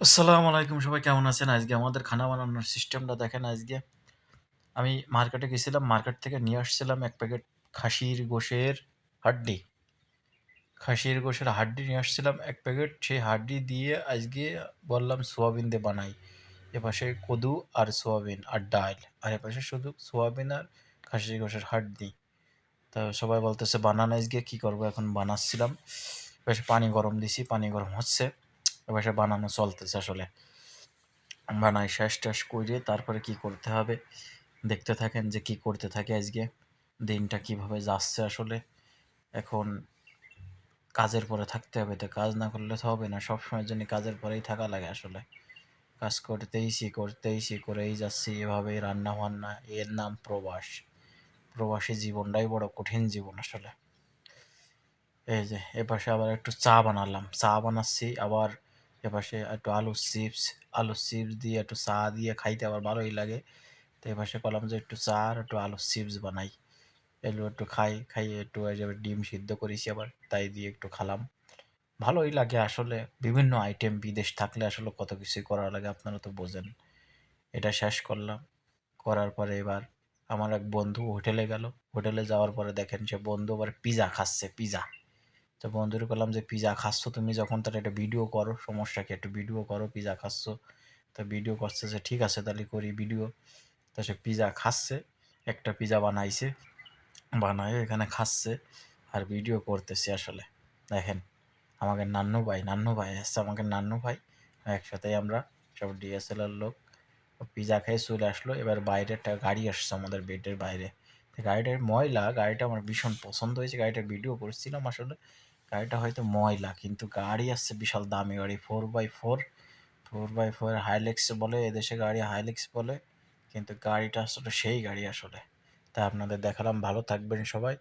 আসসালামু আলাইকুম, সবাই কেমন আছেন? আজকে আমাদের খানা বানানোর সিস্টেমটা দেখেন। আজকে আমি মার্কেটে গেছিলাম, মার্কেট থেকে নিয়ে আসছিলাম ১ প্যাকেট খাসির গোশের হাড্ডি। খাসির গোশের হাড্ডি নিয়ে আসছিলাম ১ প্যাকেট। সেই হাড্ডি দিয়ে আজকে বললাম সোয়াবিন দিয়ে বানাই। এপাশে কদু আর সোয়াবিন আর ডাল। আর এপাশে শুধু সোয়াবিন আর খাসির গোশের হাড্ডি। তা সবাই বলতেছে বানান, আজকে কী করবো? এখন বানাচ্ছিলাম। এপাশে পানি গরম দিছি, পানি গরম হচ্ছে। এপাশে বানানো চলতেছে আসলে। বানাই শেষ-টেস কইরে তারপরে কি করতে হবে দেখতে থাকেন যে কি করতে থাকি আজকে। দিনটা কিভাবে যাচ্ছে আসলে। এখন কাজের পরে থাকতে হবে, তো কাজ না করলে তো হবে না। সবসময়ের জন্য কাজের পরেই থাকা লাগে আসলে। কাজ করতেইছি করেই যাচ্ছি, এভাবেই রান্না-বান্না। এর নাম প্রবাস। প্রবাসী জীবনটাই বড় কঠিন জীবন আসলে। এই যে এপাশে আবার একটু চা বানালাম, চা বানাচ্ছি। আবার এপাশে একটু আলুর চিপস দিয়ে একটু চা দিয়ে খাইতে আবার ভালোই লাগে। তো এপাশে করলাম যে একটু চা আর একটু আলুর চিপস বানাই। এগুলো একটু খাইয়ে একটু এই যে ডিম সিদ্ধ করেছি আবার, তাই দিয়ে একটু খালাম। ভালোই লাগে আসলে। বিভিন্ন আইটেম বিদেশ থাকলে আসলে কত কিছুই করা লাগে, আপনারা তো বোঝেন। এটা শেষ করলাম। করার পরে এবার আমার এক বন্ধু হোটেলে গেল। হোটেলে যাওয়ার পরে দেখেন সে বন্ধু আবার পিজা খাচ্ছে, পিজা। তো বন্ধুরে বললাম যে পিজা খাচ্ছ তুমি যখন, তাহলে একটা ভিডিও করো, সমস্যা কি, একটু ভিডিও করো পিজা খাচ্ছ। তো ভিডিও করছে যে ঠিক আছে তাহলে করি ভিডিও। তো সে পিজা খাচ্ছে, একটা পিজা বানাইছে, বানায় এখানে খাচ্ছে আর ভিডিও করতেছে আসলে। দেখেন আমাকে নান্নু ভাই আসছে, আমাকে নান্নু ভাই একসাথেই আমরা সব ডিএসএলআর লোক পিজা খেয়ে চলে আসলো। এবার বাইরে একটা গাড়ি আসছে আমাদের বেডের বাইরে। গাড়িটার ময়লা, গাড়িটা আমার ভীষণ পছন্দ হয়েছে, গাড়িটার ভিডিও করছিলাম আসলে। গাড়িটা হয়তো ময়লা, কিন্তু গাড়ি আসছে বিশাল দামি গাড়ি, 4x4 হাইলেক্স বলে এদেশে, গাড়ি হাইলেক্স বলে। কিন্তু গাড়িটা আসলে সেই গাড়ি আসলে। তাই আপনাদের দেখালাম। ভালো থাকবেন সবাই।